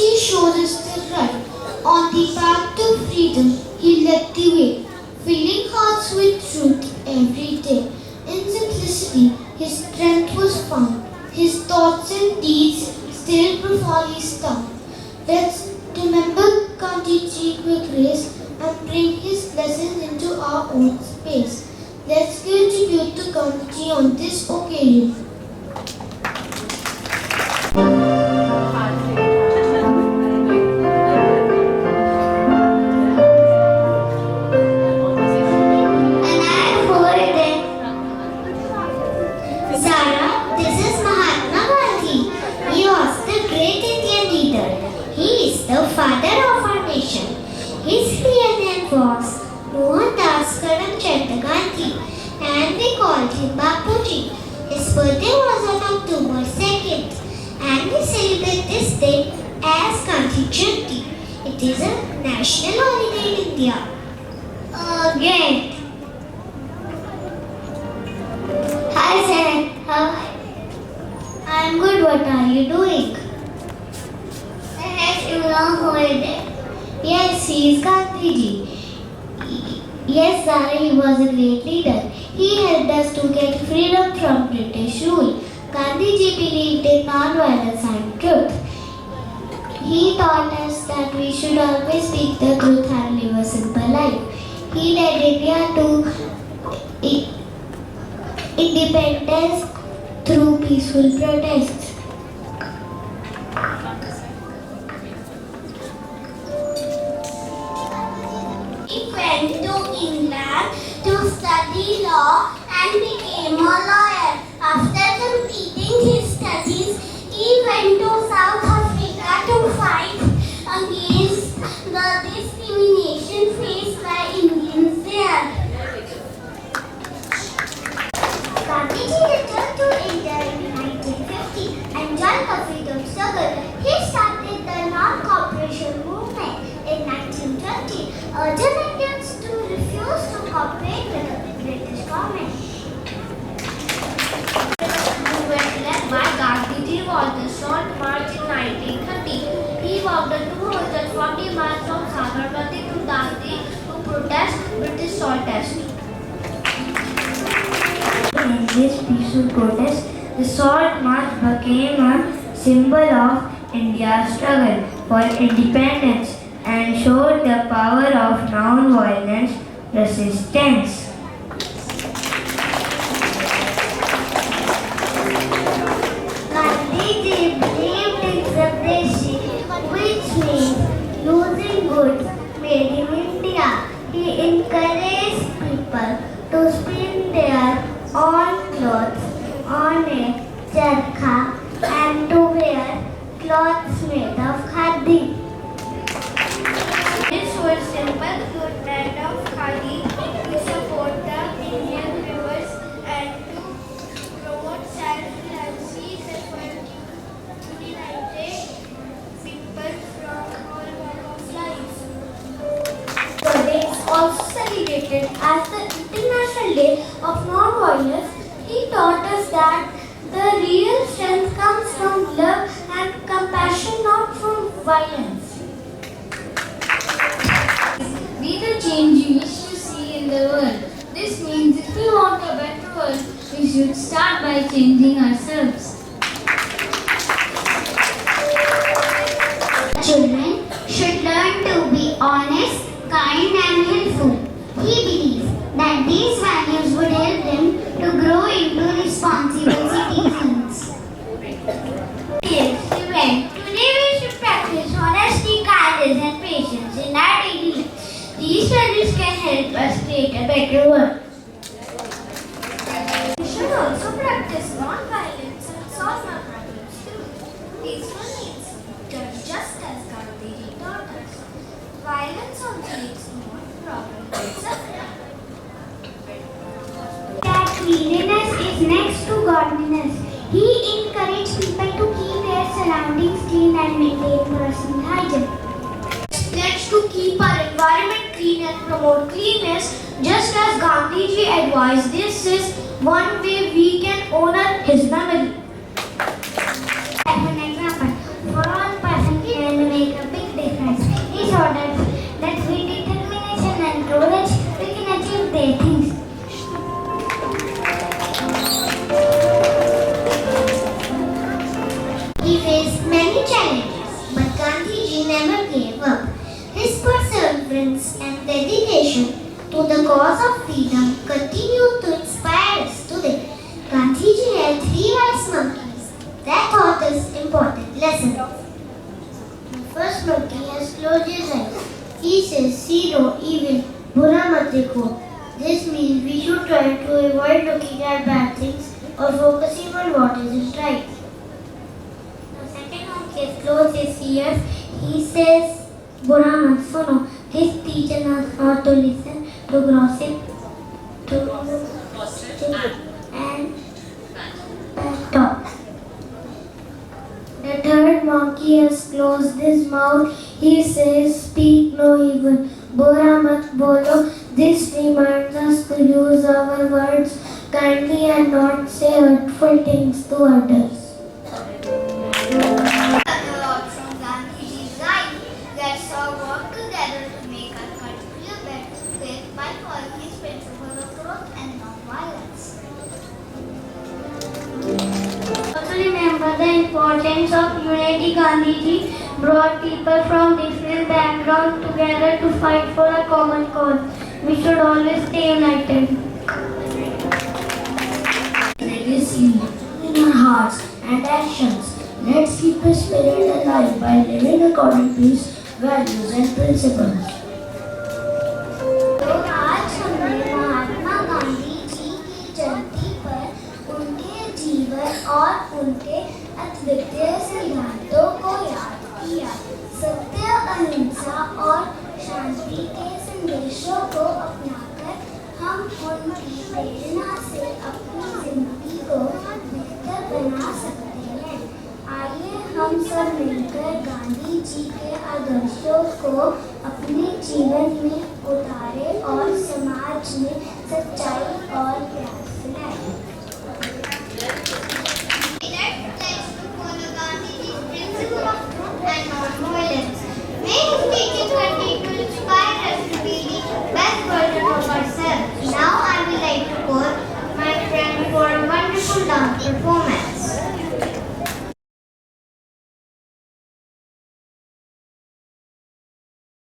Gandhiji showed us the right. On the path to freedom, he led the way, filling hearts with truth every day. In simplicity, his strength was found. His thoughts and deeds still profoundly stand. Let's remember Gandhiji with grace and bring his lessons into our own space. Let's give tribute to Gandhiji on this occasion. The father of our nation. His real name was Mohandas Karamchand Gandhi and we called him Bapuji. His birthday was on October 2nd and we celebrate this day as Gandhi Jayanti. It is a national holiday in India. Great. Hi sir, how? I'm good, what are you doing? Holiday. Yes, he is Gandhiji. Yes, Zara, he was a great leader. He helped us to get freedom from British rule. Gandhiji believed in non-violence and truth. He taught us that we should always speak the truth and live a simple life. He led India to independence through peaceful protests. Went to England to study law and became a lawyer. After completing his studies, he went to South Africa to fight against the discrimination faced by Indians there. Gandhiji returned to India in 1950 and joined the freedom struggle. He started the non-cooperation movement in 1920, urging Indians to refuse to cooperate with the British government. The movement led by Gandhiji was the Short March in 1930. He walked the 240 miles from Sabarmati to Dandi to protest British salt tax. In this peaceful protest, the Salt March became a symbol of India's struggle for independence and showed the power of non-violent resistance. Gandhiji believed in separation, which means losing goods made in India. He encouraged people to spin their own clothes on a charkha and to wear clothes made of khadi. This was simple cloth made of khadi to support the Indian rivers and to promote self-reliancy and united people from all walks of life. Today is also celebrated as the International Day of Non-Violence. He taught us that the real strength comes from love and compassion, not from violence. Be the change you wish to see in the world. This means if we want a better world, we should start by changing ourselves. Children should learn to be honest, kind and helpful. He believed that these values would help them to grow into responsible citizens. Yes, children, today we should practice honesty, kindness and patience in our daily life. These values can help us create a better world. We should also practice non-violence and solve our problems too. Peaceful means just as Gandhiji taught us. Violence also leads to more problems and suffering. That cleanliness is next to godliness. He encouraged people to keep their surroundings clean and maintain personal hygiene. Let's to keep our environment clean and promote cleanliness, just as Gandhiji advised. This is one way we can honor his memory. As an example, for all persons here in the The cause of freedom continues to inspire us today. Gandhi Ji had three wise monkeys that taught us important lessons. The first monkey has closed his eyes. He says, see no evil, bura mat dekho. This means we should try to avoid looking at bad things or focusing on what isn't right. The second monkey has closed his ears. He says, bura mat suno. This teaches us not to listen to gossip, and bad talk. The third monkey has closed his mouth. He says, speak no evil. Bura mat bolo. This reminds us to use our words kindly and not say hurtful things to others. A lot from Gandhiji's life. Let's all work together to make our country a better place by following his principle of growth and non-violence. Also remember the importance of unity. Gandhiji brought people from different backgrounds together to fight for a common cause. We should always stay united. Legacy in our hearts and actions. Let's keep the spirit alive by living according to his values and principles. तो आज हमने महात्मा गांधी जी की जयंती पर उनके जीवन और उनके अद्वितीय सिद्धांतों को याद किया। सत्य, अहिंसा और शांति के संदेशों को अपनाकर हम उनकी प्रेरणा से अपनी जिंदगी को बेहतर बना सकते हैं। आइए हम सब मिलकर गांधी जी के आदर्शों को अपने जीवन में उतारें और समाज में